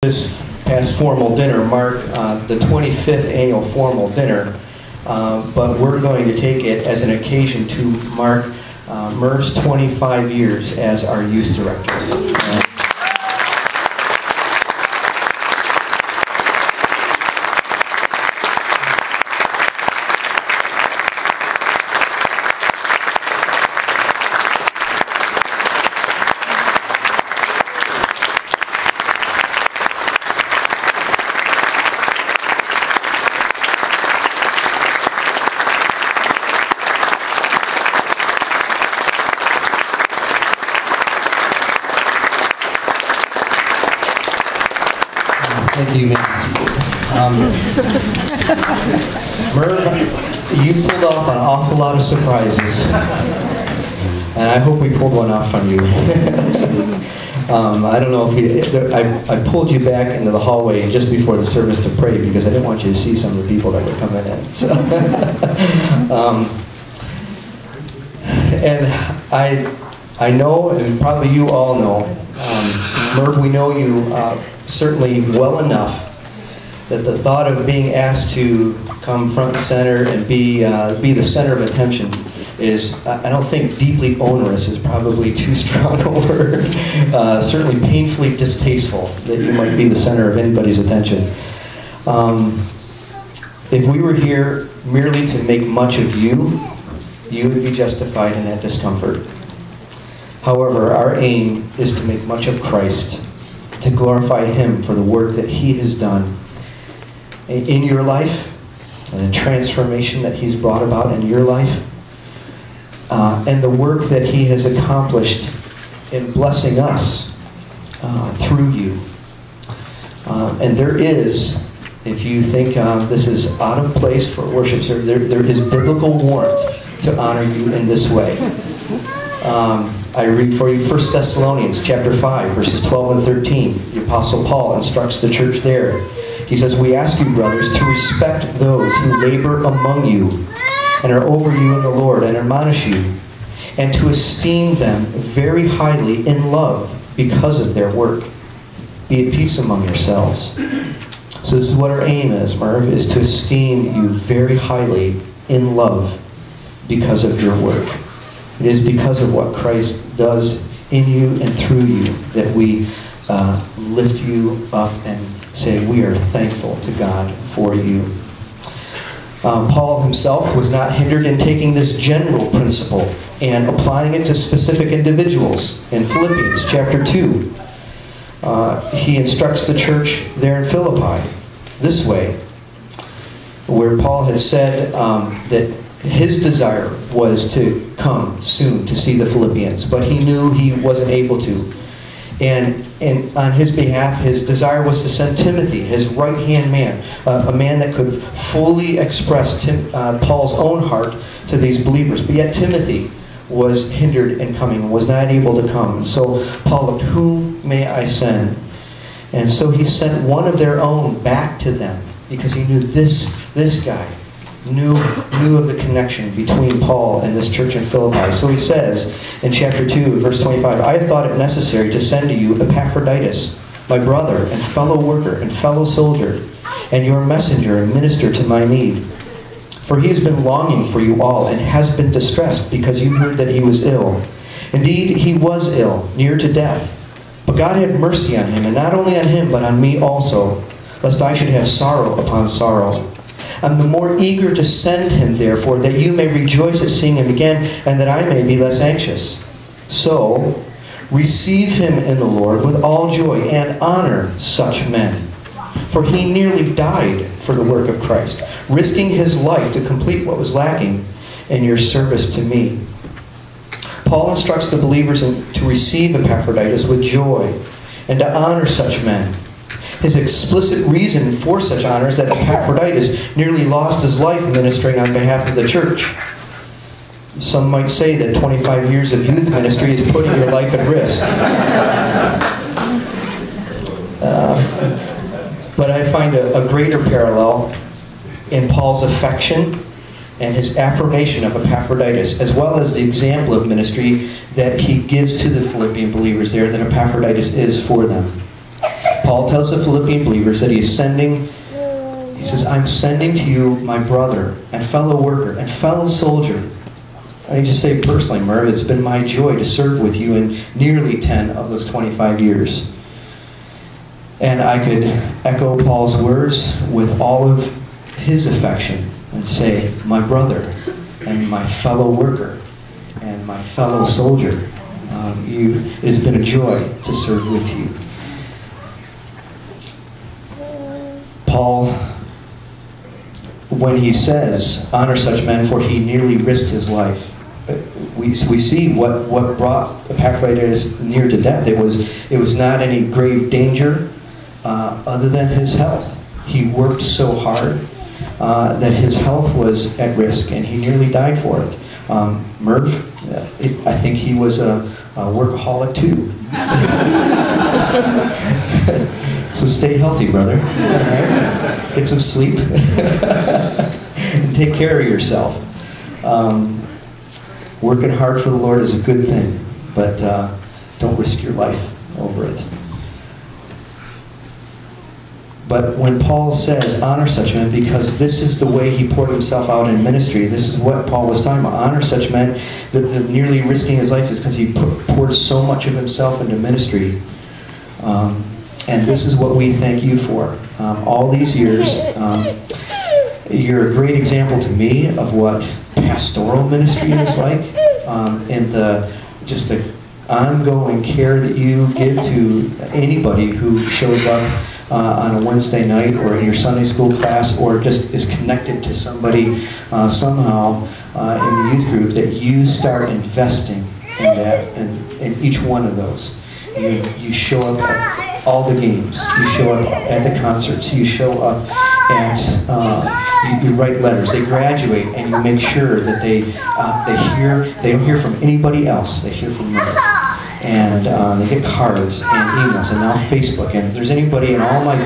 This past formal dinner marked the 25th annual formal dinner, but we're going to take it as an occasion to mark Merv's 25 years as our youth director. Thank you, Merv, you pulled off an awful lot of surprises, and I hope we pulled one off on you. I don't know if I pulled you back into the hallway just before the service to pray because I didn't want you to see some of the people that were coming in. So, and I know, and probably you all know, Merv, we know you certainly well enough that the thought of being asked to come front and center and be the center of attention is, I don't think deeply onerous is probably too strong a word. Certainly painfully distasteful that you might be the center of anybody's attention. If we were here merely to make much of you, you would be justified in that discomfort. However, our aim is to make much of Christ, to glorify Him for the work that He has done in your life and the transformation that He's brought about in your life, and the work that He has accomplished in blessing us through you. And there is, if you think this is out of place for worship service, there is biblical warrant to honor you in this way. I read for you 1 Thessalonians chapter 5, verses 12 and 13. The Apostle Paul instructs the church there. He says, "We ask you, brothers, to respect those who labor among you and are over you in the Lord and admonish you, and to esteem them very highly in love because of their work. Be at peace among yourselves." So this is what our aim is, Merv, is to esteem you very highly in love because of your work. It is because of what Christ does in you and through you that we lift you up and say we are thankful to God for you. Paul himself was not hindered in taking this general principle and applying it to specific individuals. In Philippians chapter 2, he instructs the church there in Philippi this way, where Paul had said that his desire was to come soon to see the Philippians, but he knew he wasn't able to. And on his behalf, his desire was to send Timothy, his right-hand man, a man that could fully express Paul's own heart to these believers. But yet Timothy was hindered in coming, was not able to come. So Paul looked, "Whom may I send?" And so he sent one of their own back to them because he knew this guy knew of the connection between Paul and this church in Philippi. So he says in chapter 2, verse 25, "I have thought it necessary to send to you Epaphroditus, my brother and fellow worker and fellow soldier, and your messenger and minister to my need. For he has been longing for you all and has been distressed because you heard that he was ill. Indeed, he was ill, near to death. But God had mercy on him, and not only on him, but on me also, lest I should have sorrow upon sorrow. I'm the more eager to send him, therefore, that you may rejoice at seeing him again, and that I may be less anxious. So, receive him in the Lord with all joy, and honor such men. For he nearly died for the work of Christ, risking his life to complete what was lacking in your service to me." Paul instructs the believers to receive Epaphroditus with joy, and to honor such men. His explicit reason for such honor is that Epaphroditus nearly lost his life ministering on behalf of the church. Some might say that 25 years of youth ministry is putting your life at risk. But I find a greater parallel in Paul's affection and his affirmation of Epaphroditus, as well as the example of ministry that he gives to the Philippian believers there that Epaphroditus is for them. Paul tells the Philippian believers that he says, I'm sending to you my brother and fellow worker and fellow soldier. I just say personally, Merv, it's been my joy to serve with you in nearly 10 of those 25 years. And I could echo Paul's words with all of his affection and say, my brother and my fellow worker and my fellow soldier. It has been a joy to serve with you. Paul, when he says, honor such men, for he nearly risked his life, we see what brought Epaphroditus near to death. It was not any grave danger other than his health. He worked so hard that his health was at risk, and he nearly died for it. Merv, I think he was a workaholic too. So stay healthy, brother. All right? Get some sleep. And take care of yourself. Working hard for the Lord is a good thing, but don't risk your life over it. But when Paul says, honor such men, because this is the way he poured himself out in ministry, this is what Paul was talking about. Honor such men, that the nearly risking his life is because he poured so much of himself into ministry. And this is what we thank you for. All these years, you're a great example to me of what pastoral ministry is like, and just the ongoing care that you give to anybody who shows up on a Wednesday night or in your Sunday school class, or just is connected to somebody somehow in the youth group, that you start investing in that, in each one of those. You show up at all the games. You show up at the concerts. You show up at, you write letters. They graduate, and you make sure that they don't hear from anybody else. They hear from you. And they get cards and emails, and now Facebook. And if there's anybody, in all my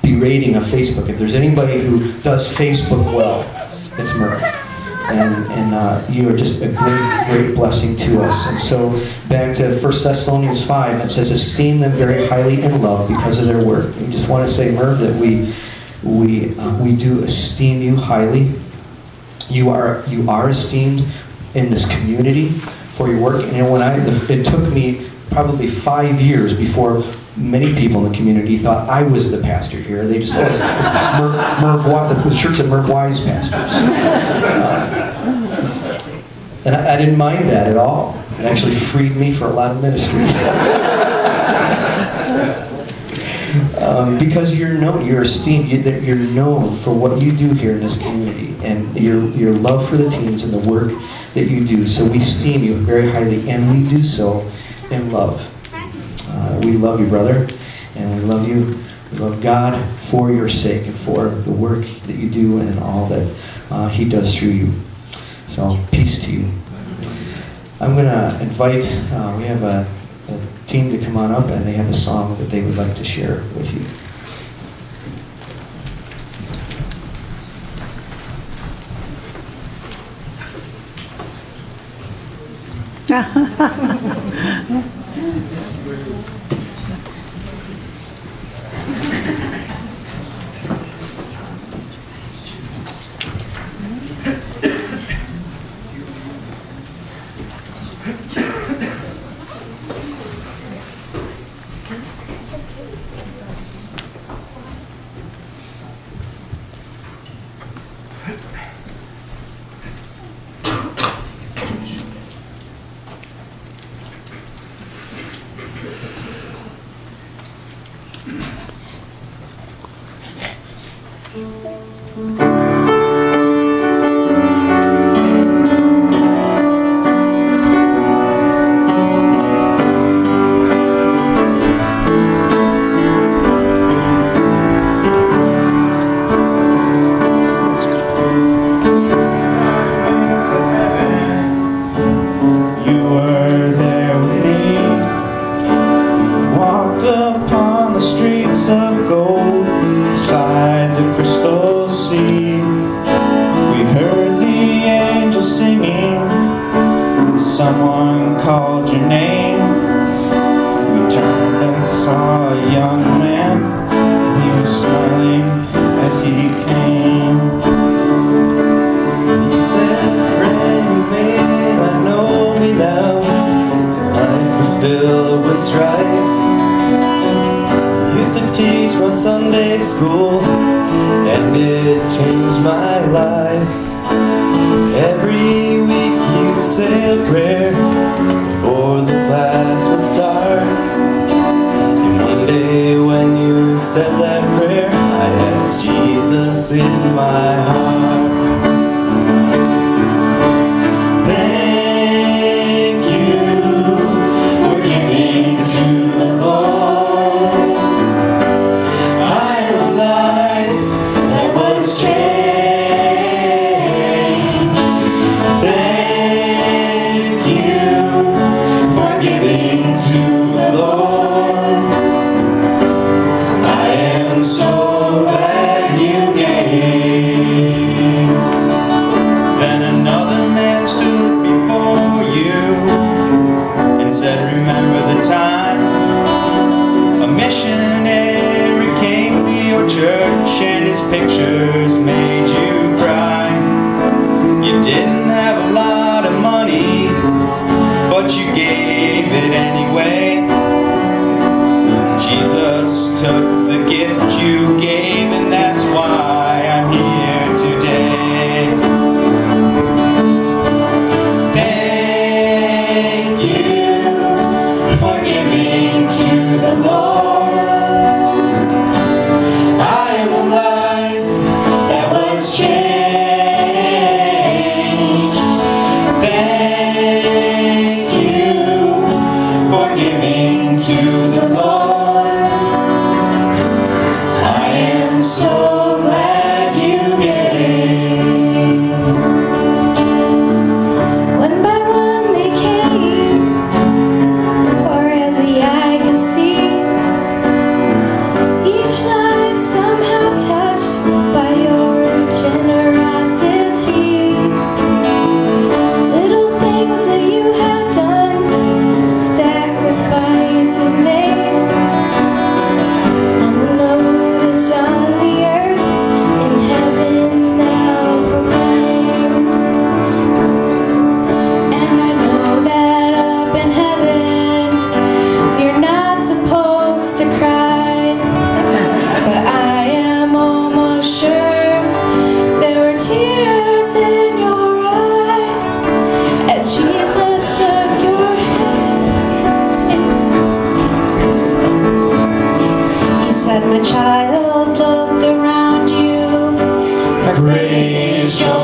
berating of Facebook, if there's anybody who does Facebook well, it's Merv. And you are just a great blessing to us. And so back to 1 Thessalonians 5, it says, esteem them very highly in love because of their work. We just want to say, Merv, that we do esteem you highly. You are esteemed in this community for your work. And it took me probably 5 years before many people in the community thought I was the pastor here. They just thought it's the church that Merv Wise pastors. And I didn't mind that at all. It actually freed me for a lot of ministries. Because you're esteemed, you're known for what you do here in this community, and your love for the teens and the work that you do. So we esteem you very highly, and we do so in love. We love you, brother, and we love you. We love God for your sake and for the work that you do and all that He does through you. So, peace to you. I'm going to invite, we have a team to come on up, and they have a song that they would like to share with you. Someone called your name. We turned and saw a young man. school, and it changed my life. Every week you'd say a prayer before the class would start. And one day when you said that prayer, I asked Jesus in my heart. Thank you for giving to the Lord. I have a life that was changed. Thank you for giving to the Lord. I am so glad you gave. Then another man stood before you and said, remember the time a missionary came to your church and his pictures made you cry. You didn't have a lot of money, but you gave it anyway. Jesus took the gift you gave, and that's why I'm here today. Thank you for giving to the Lord. I have a life that was changed. Thank you for giving to the Lord. I am so glad you gave. One by one they came, far as the eye could see. Each life somehow touched by your generosity. Little things that you had done, sacrifices made, unnoticed on the earth, in heaven now proclaimed. And I know that up in heaven you're not supposed to cry, but I am almost sure there were tears in your eyes as Jesus took your hand. He said, my child, look around you, for great is your